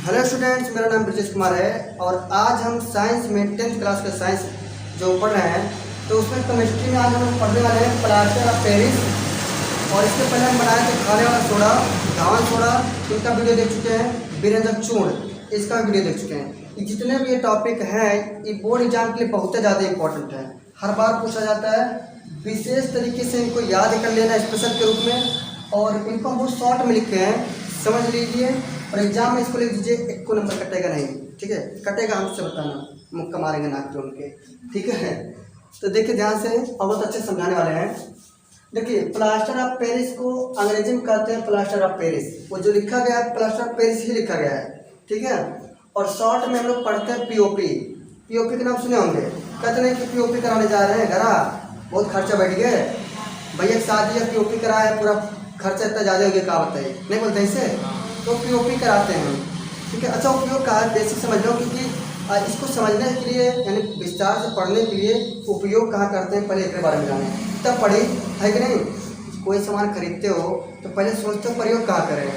Hello students, मेरा नाम ब्रजेश कुमार है और आज हम साइंस में 10th क्लास का साइंस जो पढ़ रहे हैं तो उसमें केमिस्ट्री में आज हम पढ़ने वाले हैं प्लास्टर ऑफ पेरिस। और इसके पहले हम बनाए थे खाने वाला सोडा, धावन सोडा, इनका वीडियो देख चुके हैं। विरेंद्र चूर्ण, इसका वीडियो देख चुके हैं। जितने भी ये टॉपिक हैं ये बोर्ड एग्जाम के लिए बहुत ज़्यादा इंपॉर्टेंट है, हर बार पूछा जाता है। विशेष तरीके से इनको याद कर लेना स्पेशल के रूप में, और इनको हम बहुत शॉर्ट में लिखे हैं, समझ लीजिए। और एग्जाम में इसको लिख दीजिए, एक को नंबर कटेगा नहीं, ठीक है? कटेगा हमसे बताना, मुक्का मारेंगे नाक पे उनके, ठीक है? तो देखिए ध्यान से, और बहुत अच्छे समझाने वाले हैं। देखिए प्लास्टर ऑफ पेरिस को अंग्रेजी में कहते हैं प्लास्टर ऑफ पेरिस। वो जो लिखा गया है प्लास्टर ऑफ पेरिस ही लिखा गया है, ठीक है? और शॉर्ट में हम लोग पढ़ते हैं पीओपी। पीओपी के नाम सुने होंगे, कहते नहीं कि पीओपी कराने जा रहे हैं, घरा बहुत खर्चा बैठ गया भैया, शादी है पीओपी कराया, पूरा खर्चा इतना ज़्यादा हो गया, क्या बताइए, नहीं बोलते इसे, तो पीओपी कराते हैं, ठीक है? अच्छा, उपयोग का बेसिक समझ लो, क्योंकि इसको समझने के लिए यानी विस्तार से पढ़ने के लिए उपयोग कहाँ करते हैं पहले एक बारे में जाने, तब पढ़े, है कि नहीं? कोई सामान खरीदते हो तो पहले सोचते हो प्रयोग कहाँ करें,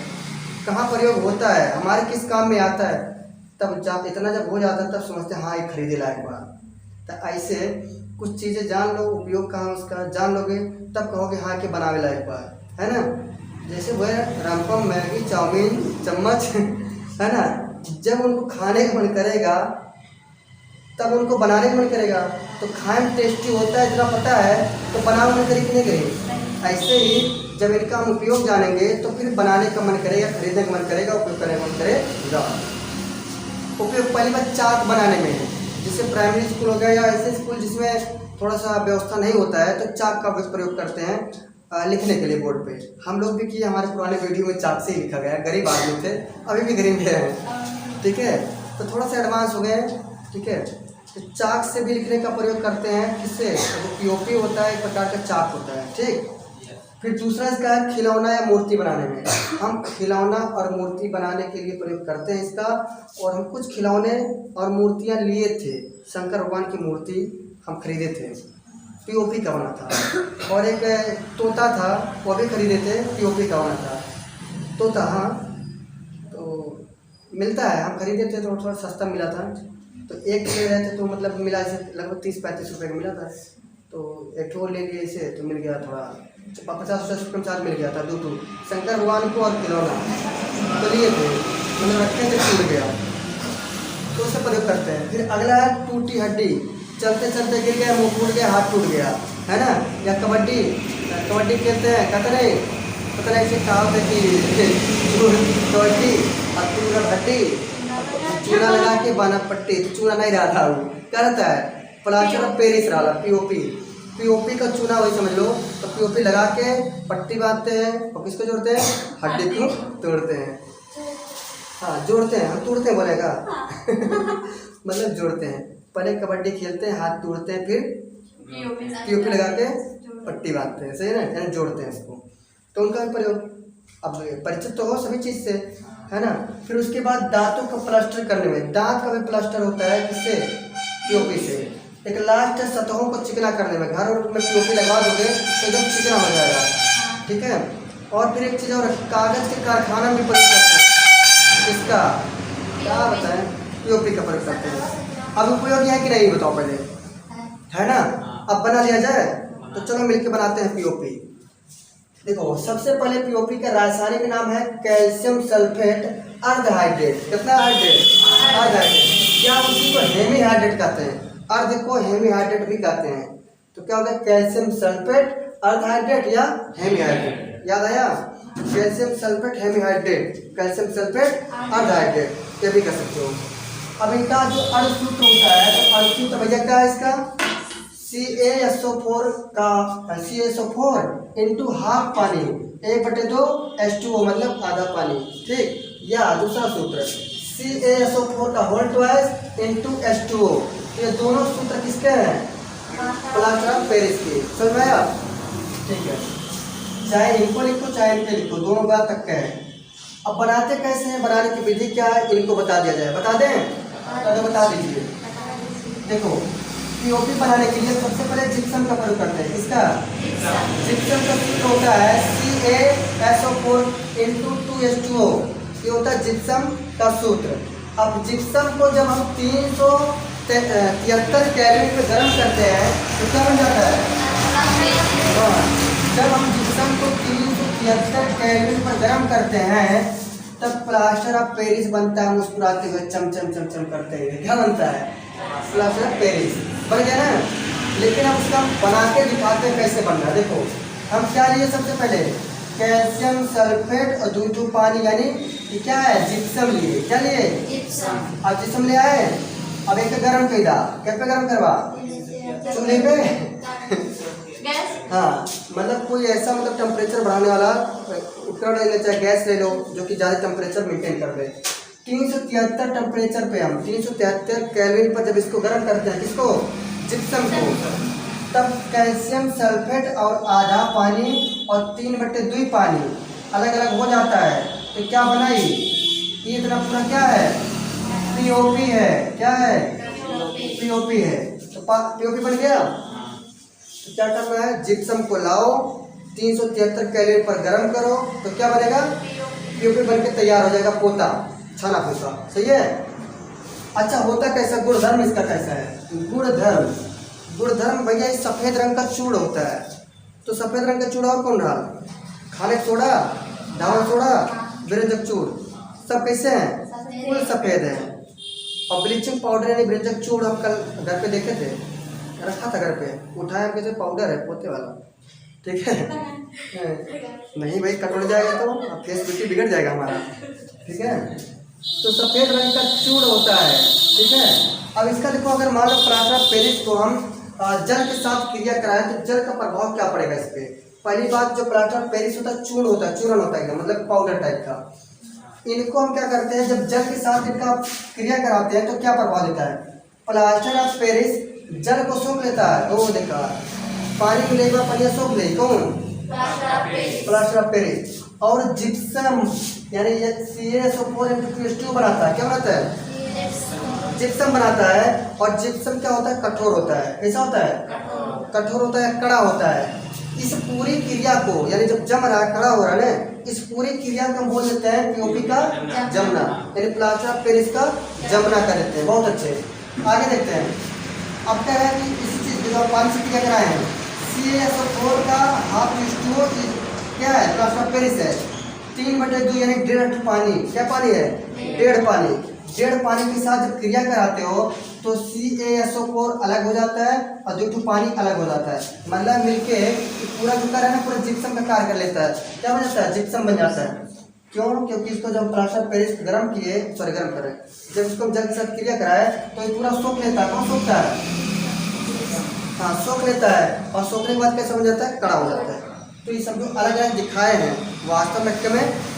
कहाँ प्रयोग होता है, हमारे किस काम में आता है, तब इतना जब हो जाता है तब समझते हैं हाँ ये खरीदे लायक बात। तो ऐसे कुछ चीज़ें जान लो, उपयोग कहाँ उसका जान लोगे तब कहोगे हाँ कि बनावे लायक बात है ना। जैसे वह रमपम, मैगी, चाउमीन, चम्मच है ना, जब उनको खाने का मन करेगा तब उनको बनाने का मन करेगा, तो खाने में टेस्टी होता है इतना पता है, तो बनाने मन करेगी नहीं करेगी। ऐसे ही जब इनका हम उपयोग जानेंगे तो फिर बनाने का मन करेगा, खरीदने का मन करेगा, उपयोग करने का मन करेगा। उपयोग पहली बात चाक बनाने में है, जैसे प्राइमरी स्कूल हो गया या ऐसे स्कूल जिसमें थोड़ा सा व्यवस्था नहीं होता है तो चाक का प्रयोग करते हैं लिखने के लिए बोर्ड पे। हम लोग भी किए, हमारे पुराने वीडियो में चाक से ही लिखा गया, गरीब आदमी थे, अभी भी गरीब हैं, ठीक है? तो थोड़ा सा एडवांस हो गए, ठीक है? तो चाक से भी लिखने का प्रयोग करते हैं, किससे? तो पीओपी होता है, एक प्रकार का चाक होता है, ठीक। फिर दूसरा इसका है खिलौना या मूर्ति बनाने में। हम खिलौना और मूर्ति बनाने के लिए प्रयोग करते हैं इसका। और हम कुछ खिलौने और मूर्तियाँ लिए थे, शंकर भगवान की मूर्ति हम खरीदे थे, पीओपी का बना था। और एक तोता था, वो भी खरीदे थे, पीओपी का बना था तोता। हाँ, तो मिलता है, हम खरीदे थे तो थोड़ा सस्ता मिला था, तो एक ले रहे थे तो मतलब मिला इसे लगभग 30-35 रुपये का मिला था। तो एक ठो ले लिए इसे तो मिल गया थोड़ा 50-60 रुपये में साथ मिल गया था, दो शंकर भगवान को और खिलौना तो लिए थे, मतलब रखे थे, टूट गया तो उसे प्रयोग करते हैं। फिर अगला है टूटी हड्डी, चलते चलते गिर गया, मुंह फूट गया, हाथ टूट गया, है ना। या कबड्डी, कबड्डी खेलते हैं, कहते नहीं पता नहीं ऐसे कहा होता कि कबड्डी और टूट हड्डी, चूना लगा के बाना पट्टी, तो चूना नहीं रहा था, वो क्या रहता है प्लास्टर ऑफ पेरिस रहा, पीओपी का चूना वही समझ लो। तो पीओपी लगा के पट्टी बांधते हैं और किसको जोड़ते हैं? हड्डी को तोड़ते हैं, हाँ जोड़ते हैं, हम तोड़ते हैं बोलेगा मतलब जोड़ते हैं। पहले कबड्डी खेलते हैं, हाथ तोड़ते हैं, फिर पीओपी लगा के पट्टी बांधते हैं, सही है ना, यानी जोड़ते हैं इसको। तो उनका प्रयोग अब परिचित तो हो सभी चीज़ से, है ना। फिर उसके बाद दांतों का प्लास्टर करने में, दांत का भी प्लास्टर होता है, किससे? पीओपी से। एक लास्ट सतहों को चिकना करने में, घर और में पीओपी लगा दोगे तो एकदम चिकना हो जाएगा, ठीक है। और फिर एक चीज़ और, कागज़ के कारखाना में प्रयोग करते हैं, इसका क्या बताएं, पीओपी का प्रयोग करते हैं। अब उपयोग है कि नहीं बताओ पहले, है ना। अब बना लिया जाए तो चलो मिलके बनाते हैं पीओपी। देखो सबसे पहले पीओपी का रासायनिक नाम है कैल्शियम सल्फेट अर्धहाइड्रेट। कितना हाइड्रेट? अर्धहाइड्रेट, या उसी को हेमी हाइड्रेट कहते हैं, अर्ध को हेमी हाइड्रेट भी कहते हैं। तो क्या होगा? कैल्शियम सल्फेट अर्धहाइड्रेट या हेमी हाइड्रेट, याद आया? Calcium sulphate hemi hydrate, calcium sulphate अर्धहाइड्रेट, ये भी कर सकते हो। अब इनका जो अर्धसूत्र होता है, तो अर्धसूत्र भैया क्या है इसका? CaSO4 का CaSO4 इंटू हाफ पानी, 1/2 H2O मतलब आधा पानी, ठीक। या दूसरा सूत्र CaSO4 का होल ट्वाइस इंटू H2O, ये दोनों सूत्र किसके हैं? प्लास्टर ऑफ पेरिस के, समझ में आया? ठीक है, चाहे इनको लिखो चाहे इनके लिखो, दोनों बात तक का है। अब बनाते कैसे हैं, बनाने की विधि क्या है, इनको बता दिया जाए, बता दें? तो बता दीजिए। देखो पीओपी बनाने के लिए सबसे पहले जिप्सम का प्रयोग करते हैं, किसका? जिप्सम का सूत्र होता है CaSO4 इंटू 2H2O, ये होता है जिप्सम का सूत्र। अब जिप्सम को जब हम 373 कैलोरी पे गर्म करते हैं तो क्या बन जाता है? हाँ, जब हम जिप्सम को 373 कैलोरी पर गर्म करते हैं तब प्लास्टर ऑफ पेरिस बनता है, मुस्कुराते हुए चम चम चम चम करते हुए। क्या बनता है? प्लास्टर ऑफ पेरिस बन गया ना। लेकिन अब उसका बना के दिखाते हैं कैसे बन रहा है। देखो हम क्या लिए, सबसे पहले कैल्शियम सल्फेट और 2 पानी, यानी ये क्या है? जिप्सम लिए। क्या लिए? जिप्सम। अब जिप्सम ले आए, अब एक गरम कर दा। क्या पे गरम करवा? चूल्हे पे। हाँ, मतलब कोई ऐसा मतलब टेम्परेचर बढ़ाने वाला उपकरण ले लो, चाहे गैस ले लो जो कि ज़्यादा टेम्परेचर मेंटेन कर दे। 373 टेम्परेचर पे हम 373 कैलोरी पर जब इसको गर्म करते हैं, किसको? जिप्सम को, तब कैल्शियम सल्फेट और आधा पानी और 3/2 पानी अलग अलग हो जाता है। तो क्या बनाई? ये इतना पूरा क्या है? पीओपी है। क्या है? पीओपी है। तो पीओपी बन गया। तो क्या करना है? जिप्सम को लाओ, 373 कैलोरी पर गर्म करो तो क्या बनेगा? पीओपी बन के तैयार हो जाएगा, पोता, छाना पोता। सही है। अच्छा, होता कैसा? गुणधर्म इसका कैसा है? गुणधर्म भैया इस सफ़ेद रंग का चूड़ होता है। तो सफ़ेद रंग का चूड़ा और कौन रहा? खाने सोडा, धावन सोडा, व्यंजक चूड़, सब कैसे हैं? फुल सफ़ेद है। और ब्लीचिंग पाउडर यानी व्यंजक चूड़ हम कल घर पे देखे थे, रखा था घर पे, उठाया कैसे? पाउडर है पोते वाला, ठीक है। नहीं भाई, कट उड़ जाएगा तो फेस ब्यूटी बिगड़ जाएगा हमारा, ठीक है। तो सफ़ेद रंग का चूड़ होता है, ठीक है। अब इसका देखो, अगर मान लो प्लास्टर ऑफ पेरिस को हम जल के साथ क्रिया कराएं तो जल का प्रभाव क्या पड़ेगा इस पे? पहली बात, जो प्लास्टर ऑफ पेरिस होता है चूर्ण होता है, चूर्ण होता है मतलब पाउडर टाइप का। इनको हम क्या करते हैं, जब जल के साथ इनका क्रिया कराते हैं तो क्या प्रभाव देता है? प्लास्टर ऑफ पेरिस जल को सोख लेता है। वो देखा, पानी मिलेगा, पानी सोख ले, कौन? Plaster of Paris. और जिप्सम यानी CaSO4 बनाता है। क्या बनाता है? जिप्सम बनाता है। और जिप्सम क्या होता है? कठोर होता है। कैसा होता है? कठोर होता है, कड़ा होता है। इस पूरी क्रिया को, यानी जब जम रहा है, कड़ा हो रहा है ना, इस पूरी क्रिया को हम बोल देते हैं पीओपी का जमना, यानी प्लास्टर ऑफ पेरिस का जमना कर देते हैं। बहुत अच्छे, आगे देखते हैं। अब क्या है कि इसी चीज़ जो पानी से क्रिया कराए हैं, CaSO4 का H2O क्या है? प्लास्टर ऑफ पेरिस है। 3/2 यानी 1.5 पानी। क्या पानी है? 1.5 पानी। 1.5 पानी के साथ जब क्रिया कराते हो तो CaSO4 अलग हो जाता है और 2 पानी अलग हो जाता है। मतलब मिलके पूरा जो कार्य है ना, पूरा जिप्सम का कार्य कर लेता है। क्या बन जाता है? जिप्सम बन जाता है। क्यों? क्योंकि इसको जब प्लास्टर ऑफ पेरिस गर्म करें, जब इसको जल के साथ क्रिया कराए तो ये पूरा सोख लेता है। कौन सोखता है? हाँ, सोख लेता है। और सोखने के बाद कैसा बन जाता है? कड़ा हो जाता है। तो ये सब जो अलग अलग दिखाए हैं वास्तव में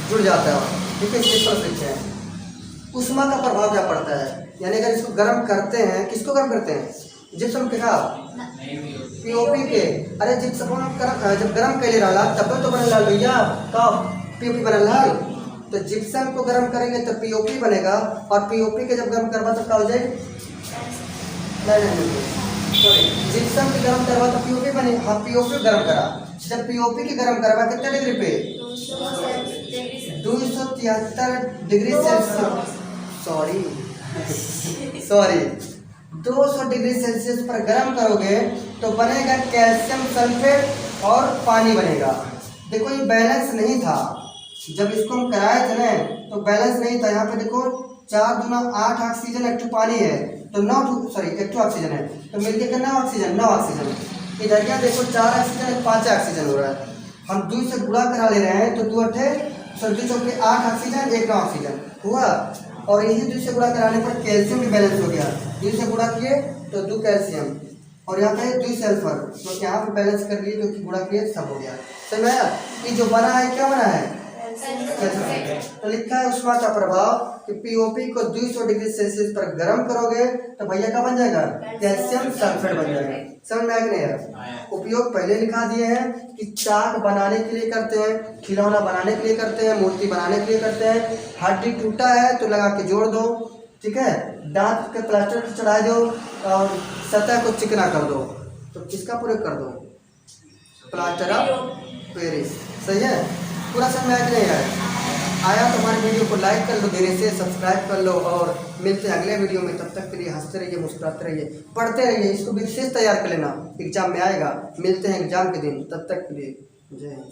जुड़ जाता है, ठीक है। इसके पर लिखे हैं उष्मा का प्रभाव क्या पड़ता है, यानी अगर इसको गर्म करते हैं, किसको गर्म करते हैं? जिप्सम के खा पीओपी के। अरे जिप्सम जब गर्म कर ले रहा तब तो बने लाल भैया, कब पीओपी बने लाल। तो जिप्सम को गर्म करेंगे तो पीओपी बनेगा, और पीओपी के जब गर्म करवा तो क्या हो जाएगी? सॉरी, जिप्सम के गर्म करवा तो पीओपी बने। हाँ, पीओपी गर्म करा, जब पीओपी की गर्म करवा कितने डिग्री पे? 273 degree Celsius, sorry 200 degree Celsius पर गर्म करोगे तो बनेगा कैल्शियम सल्फेट और पानी बनेगा। देखो ये बैलेंस नहीं था, जब इसको हम कराए थे ना तो बैलेंस नहीं था। यहाँ पे देखो 4 दूना 8 ऑक्सीजन, 1 पानी है तो 1 ऑक्सीजन है, तो मिलके कितना ऑक्सीजन? 9 ऑक्सीजन। इधर क्या देखो 4 ऑक्सीजन 5 ऑक्सीजन हो रहा है। हम 2 से गुणा करा ले रहे हैं तो 2 चौके 8 ऑक्सीजन, 1 ऑक्सीजन हुआ। और यही 2 से गुणा कराने पर कैल्शियम भी बैलेंस हो गया। 2 से गुणा किए तो 2 कैल्शियम, और यहाँ पे 2 सल्फर, तो यहाँ पे बैलेंस कर लिए, जो कि गुणा किए सब हो गया। समझ में आया? ये जो बना है क्या बना है? तो लिखा है उष्मा का प्रभाव कि पीओपी को 200 डिग्री सेल्सियस पर गर्म करोगे तो भैया क्या बन जाएगा? कैल्शियम सल्फेट बन जाएगा। समझ में आया कि नहीं यार? उपयोग पहले लिखा दिए हैं कि चाक बनाने के लिए करते हैं, खिलौना बनाने के लिए करते हैं, मूर्ति बनाने के लिए करते हैं। हड्डी टूटा है तो लगा के जोड़ दो, ठीक है। दांत के प्लास्टर चढ़ा दो और सतह को चिकना कर दो, तो किसका प्रयोग कर दो? Plaster of Paris. सही है? पूरा समझ में आया कि नहीं यार? आया तो हमारे वीडियो को लाइक कर लो, धीरे से सब्सक्राइब कर लो और मिलते हैं अगले वीडियो में। तब तक के लिए हंसते रहिए, मुस्कुराते रहिए, पढ़ते रहिए, इसको भी विशेष तैयार कर लेना, एग्जाम में आएगा। मिलते हैं एग्जाम के दिन, तब तक के लिए जय हिंद।